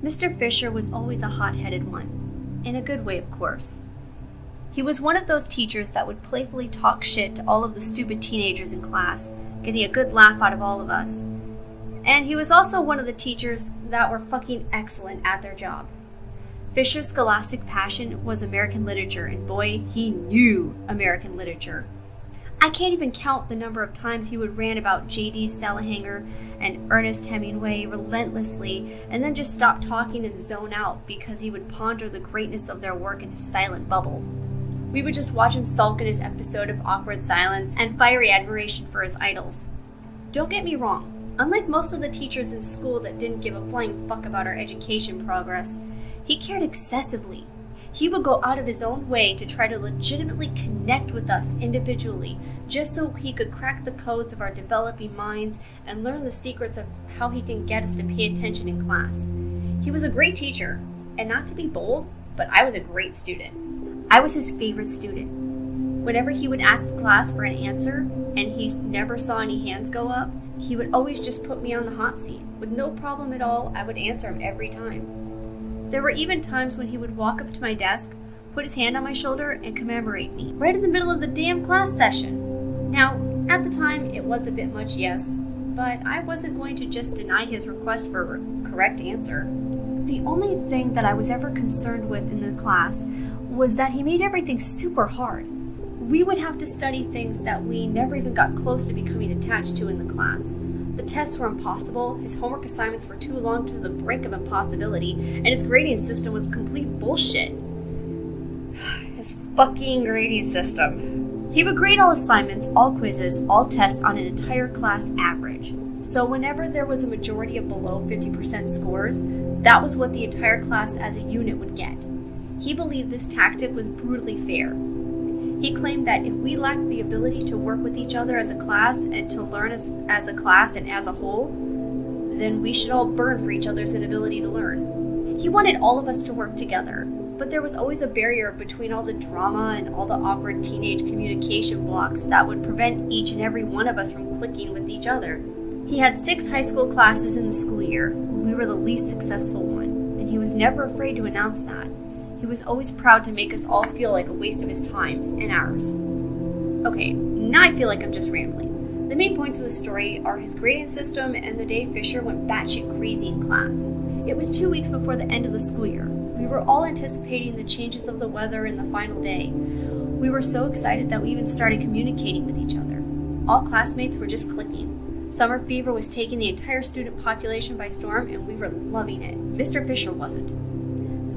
Mr. Fisher was always a hot-headed one, in a good way, of course. He was one of those teachers that would playfully talk shit to all of the stupid teenagers in class, getting a good laugh out of all of us. And he was also one of the teachers that were fucking excellent at their job. Fisher's scholastic passion was American literature, and boy, he knew American literature. I can't even count the number of times he would rant about J.D. Salinger and Ernest Hemingway relentlessly, and then just stop talking and zone out because he would ponder the greatness of their work in his silent bubble. We would just watch him sulk in his episode of awkward silence and fiery admiration for his idols. Don't get me wrong, unlike most of the teachers in school that didn't give a flying fuck about our education progress, he cared excessively. He would go out of his own way to try to legitimately connect with us individually, just so he could crack the codes of our developing minds and learn the secrets of how he can get us to pay attention in class. He was a great teacher, and not to be bold, but I was a great student. I was his favorite student. Whenever he would ask the class for an answer, and he never saw any hands go up, he would always just put me on the hot seat. With no problem at all, I would answer him every time. There were even times when he would walk up to my desk, put his hand on my shoulder, and commemorate me, right in the middle of the damn class session. Now, at the time, it was a bit much, yes, but I wasn't going to just deny his request for a correct answer. The only thing that I was ever concerned with in the class was that he made everything super hard. We would have to study things that we never even got close to becoming attached to in the class. The tests were impossible, his homework assignments were too long to the brink of impossibility, and his grading system was complete bullshit. His fucking grading system. He would grade all assignments, all quizzes, all tests on an entire class average. So whenever there was a majority of below 50% scores, that was what the entire class as a unit would get. He believed this tactic was brutally fair. He claimed that if we lacked the ability to work with each other as a class and to learn as a class and as a whole, then we should all burn for each other's inability to learn. He wanted all of us to work together, but there was always a barrier between all the drama and all the awkward teenage communication blocks that would prevent each and every one of us from clicking with each other. He had 6 high school classes in the school year. We were the least successful one, and he was never afraid to announce that. He was always proud to make us all feel like a waste of his time and ours. Okay, now I feel like I'm just rambling. The main points of the story are his grading system and the day Fisher went batshit crazy in class. It was 2 weeks before the end of the school year. We were all anticipating the changes of the weather in the final day. We were so excited that we even started communicating with each other. All classmates were just clicking. Summer fever was taking the entire student population by storm, and we were loving it. Mr. Fisher wasn't.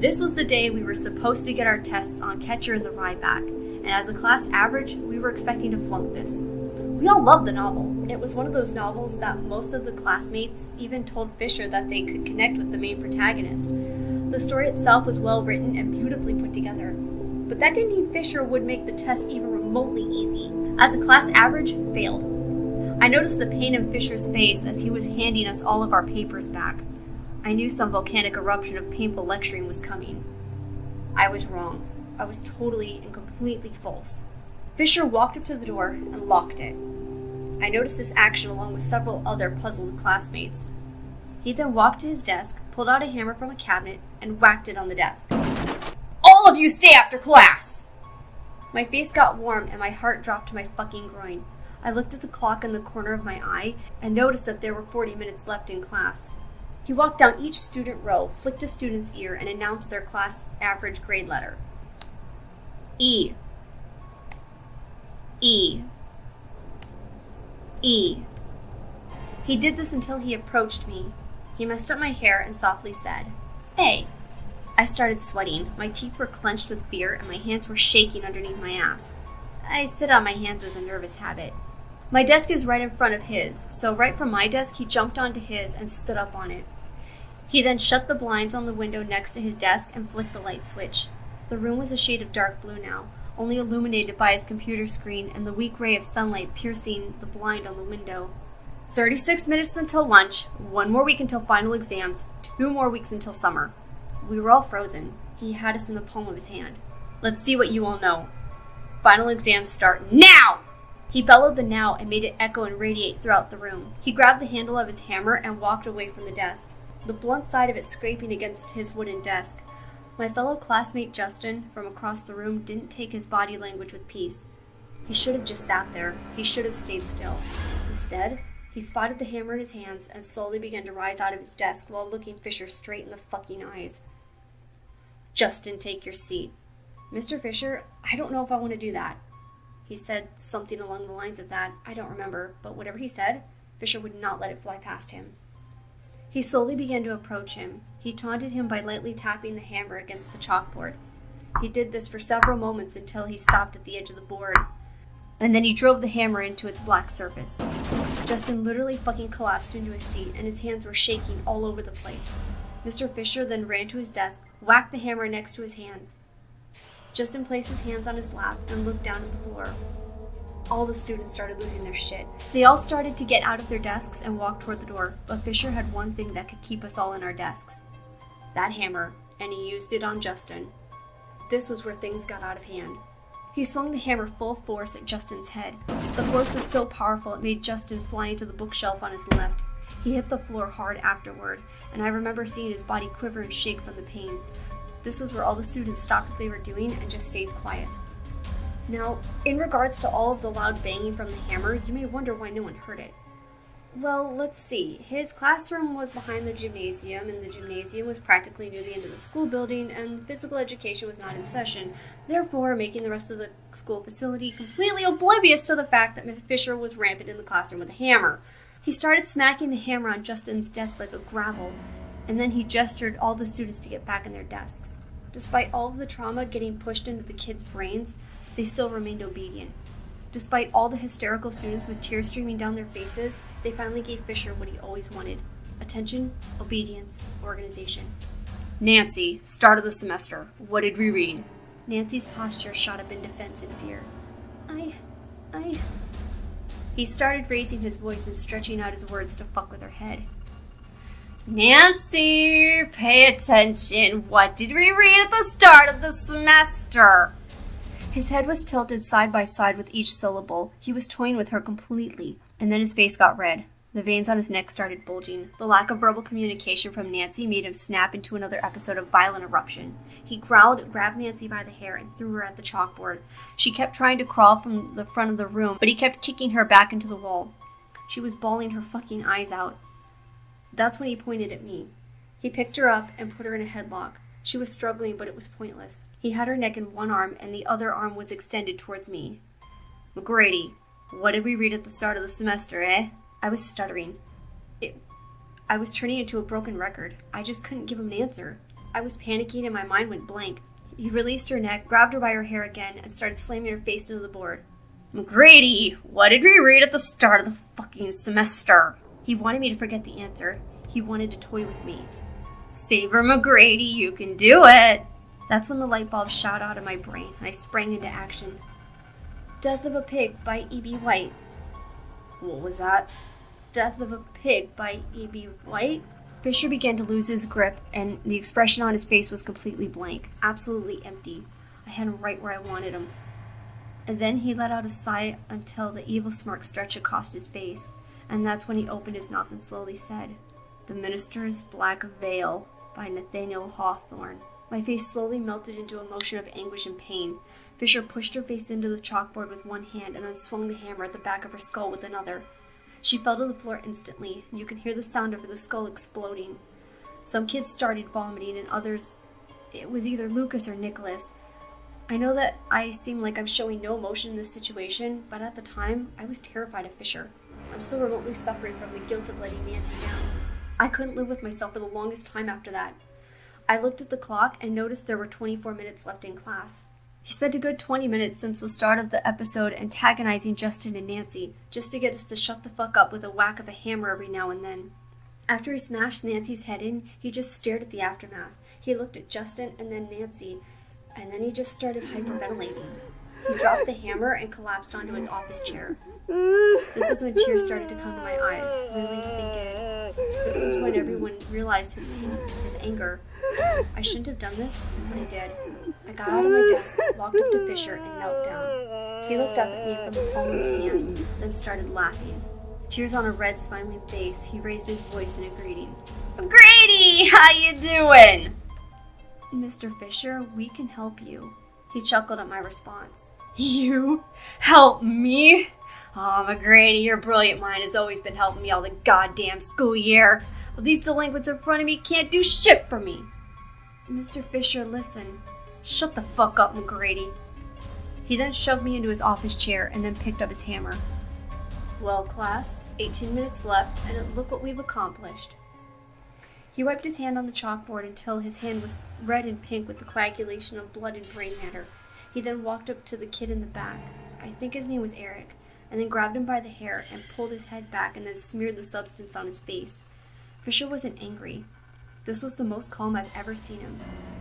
This was the day we were supposed to get our tests on Catcher in the Rye back, and as a class average, we were expecting to flunk this. We all loved the novel. It was one of those novels that most of the classmates even told Fisher that they could connect with the main protagonist. The story itself was well written and beautifully put together, but that didn't mean Fisher would make the test even remotely easy. As a class average, failed. I noticed the pain in Fisher's face as he was handing us all of our papers back. I knew some volcanic eruption of painful lecturing was coming. I was wrong. I was totally and completely false. Fisher walked up to the door and locked it. I noticed this action along with several other puzzled classmates. He then walked to his desk, pulled out a hammer from a cabinet, and whacked it on the desk. "All of you stay after class!" My face got warm and my heart dropped to my fucking groin. I looked at the clock in the corner of my eye and noticed that there were 40 minutes left in class. He walked down each student row, flicked a student's ear, and announced their class average grade letter. E. E. E. He did this until he approached me. He messed up my hair and softly said, "Hey." I started sweating. My teeth were clenched with fear and my hands were shaking underneath my ass. I sit on my hands as a nervous habit. My desk is right in front of his, so right from my desk he jumped onto his and stood up on it. He then shut the blinds on the window next to his desk and flicked the light switch. The room was a shade of dark blue now, only illuminated by his computer screen and the weak ray of sunlight piercing the blind on the window. 36 minutes until lunch, 1 more week until final exams, 2 more weeks until summer. We were all frozen. He had us in the palm of his hand. "Let's see what you all know. Final exams start now!" He bellowed the "now" and made it echo and radiate throughout the room. He grabbed the handle of his hammer and walked away from the desk. the blunt side of it scraping against his wooden desk. My fellow classmate Justin, from across the room, didn't take his body language with peace. He should have just sat there. He should have stayed still. Instead, he spotted the hammer in his hands and slowly began to rise out of his desk while looking Fisher straight in the fucking eyes. "Justin, take your seat." "Mr. Fisher, I don't know if I want to do that." He said something along the lines of that. I don't remember, but whatever he said, Fisher would not let it fly past him. He slowly began to approach him. He taunted him by lightly tapping the hammer against the chalkboard. He did this for several moments until he stopped at the edge of the board, and then he drove the hammer into its black surface. Justin literally fucking collapsed into his seat, and his hands were shaking all over the place. Mr. Fisher then ran to his desk, whacked the hammer next to his hands. Justin placed his hands on his lap and looked down at the floor. All the students started losing their shit. They all started to get out of their desks and walk toward the door, but Fisher had one thing that could keep us all in our desks. That hammer, and he used it on Justin. This was where things got out of hand. He swung the hammer full force at Justin's head. The force was so powerful it made Justin fly into the bookshelf on his left. He hit the floor hard afterward, and I remember seeing his body quiver and shake from the pain. This was where all the students stopped what they were doing and just stayed quiet. Now, in regards to all of the loud banging from the hammer, you may wonder why no one heard it. Well, let's see. His classroom was behind the gymnasium, and the gymnasium was practically near the end of the school building, and physical education was not in session, therefore making the rest of the school facility completely oblivious to the fact that Mr. Fisher was rampant in the classroom with a hammer. He started smacking the hammer on Justin's desk like a gravel, and then he gestured all the students to get back in their desks. Despite all of the trauma getting pushed into the kids' brains, they still remained obedient. Despite all the hysterical students with tears streaming down their faces, they finally gave Fisher what he always wanted: attention, obedience, organization. "Nancy, start of the semester. What did we read?" Nancy's posture shot up in defense and fear. I... He started raising his voice and stretching out his words to fuck with her head. "Nancy, pay attention. What did we read at the start of the semester?" His head was tilted side by side with each syllable. He was toying with her completely, and then his face got red. The veins on his neck started bulging. The lack of verbal communication from Nancy made him snap into another episode of violent eruption. He growled, grabbed Nancy by the hair, and threw her at the chalkboard. She kept trying to crawl from the front of the room, but he kept kicking her back into the wall. She was bawling her fucking eyes out. That's when he pointed at me. He picked her up and put her in a headlock. She was struggling, but it was pointless. He had her neck in one arm, and the other arm was extended towards me. "McGrady, what did we read at the start of the semester, eh?" I was stuttering. I was turning into a broken record. I just couldn't give him an answer. I was panicking and my mind went blank. He released her neck, grabbed her by her hair again, and started slamming her face into the board. "McGrady, what did we read at the start of the fucking semester?" He wanted me to forget the answer. He wanted to toy with me. "Saver McGrady, you can do it!" That's when the light bulb shot out of my brain, and I sprang into action. "Death of a Pig" by E.B. White. What was that? "Death of a Pig" by E.B. White? Fisher began to lose his grip, and the expression on his face was completely blank, absolutely empty. I had him right where I wanted him. And then he let out a sigh until the evil smirk stretched across his face, and that's when he opened his mouth and slowly said, "The Minister's Black Veil" by Nathaniel Hawthorne. My face slowly melted into a motion of anguish and pain. Fisher pushed her face into the chalkboard with one hand and then swung the hammer at the back of her skull with another. She fell to the floor instantly, and you could hear the sound of the skull exploding. Some kids started vomiting, and others... It was either Lucas or Nicholas. I know that I seem like I'm showing no emotion in this situation, but at the time, I was terrified of Fisher. I'm still remotely suffering from the guilt of letting Nancy down. I couldn't live with myself for the longest time after that. I looked at the clock and noticed there were 24 minutes left in class. He spent a good 20 minutes since the start of the episode antagonizing Justin and Nancy, just to get us to shut the fuck up with a whack of a hammer every now and then. After he smashed Nancy's head in, he just stared at the aftermath. He looked at Justin and then Nancy, and then he just started hyperventilating. He dropped the hammer and collapsed onto his office chair. This was when tears started to come to my eyes. Really, they did. This was when everyone realized his pain, his anger. I shouldn't have done this, but I did. I got out of my desk, walked up to Fisher, and knelt down. He looked up at me from the palm of his hands, then started laughing. Tears on a red, smiling face, he raised his voice in a greeting. "McGrady, how you doing?" "Mr. Fisher, we can help you." He chuckled at my response. "You? Help me? Oh, McGrady, your brilliant mind has always been helping me all the goddamn school year. But these delinquents in front of me can't do shit for me." "Mr. Fisher, listen." "Shut the fuck up, McGrady." He then shoved me into his office chair and then picked up his hammer. "Well, class, 18 minutes left, and look what we've accomplished." He wiped his hand on the chalkboard until his hand was red and pink with the coagulation of blood and brain matter. He then walked up to the kid in the back, I think his name was Eric, and then grabbed him by the hair and pulled his head back and then smeared the substance on his face. Fisher wasn't angry. This was the most calm I've ever seen him.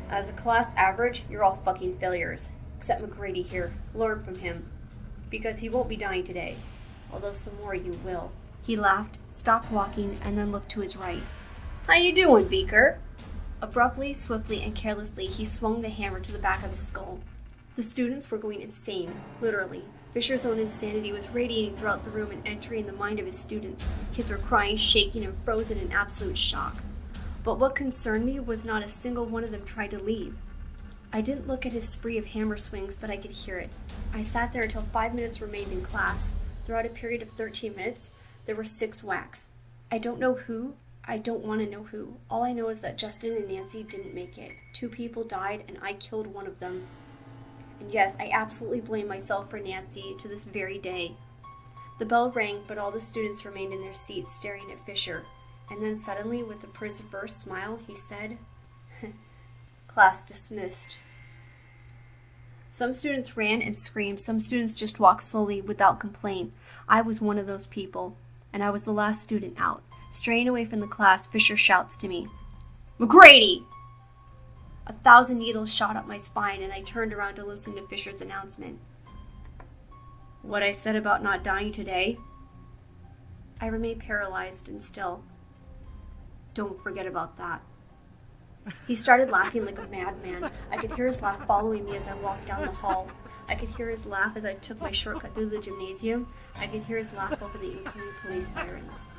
"As a class average, you're all fucking failures. Except McGrady here. Learn from him. Because he won't be dying today. Although some more you will." He laughed, stopped walking, and then looked to his right. "How you doing, Beaker?" Abruptly, swiftly, and carelessly, he swung the hammer to the back of his skull. The students were going insane, literally. Fisher's own insanity was radiating throughout the room and entering the mind of his students. Kids were crying, shaking, and frozen in absolute shock. But what concerned me was not a single one of them tried to leave. I didn't look at his spree of hammer swings, but I could hear it. I sat there until 5 minutes remained in class. Throughout a period of 13 minutes, there were 6 whacks. I don't know who. I don't want to know who. All I know is that Justin and Nancy didn't make it. 2 people died, and I killed one of them. And yes, I absolutely blame myself for Nancy to this very day. The bell rang, but all the students remained in their seats staring at Fisher. And then suddenly, with a perverse smile, he said, "Class dismissed." Some students ran and screamed. Some students just walked slowly without complaint. I was one of those people, and I was the last student out. Straying away from the class, Fisher shouts to me, "McGrady!" 1,000 needles shot up my spine, and I turned around to listen to Fisher's announcement. "What I said about not dying today?" I remained paralyzed and still. "Don't forget about that." He started laughing like a madman. I could hear his laugh following me as I walked down the hall. I could hear his laugh as I took my shortcut through the gymnasium. I could hear his laugh over the incoming police sirens.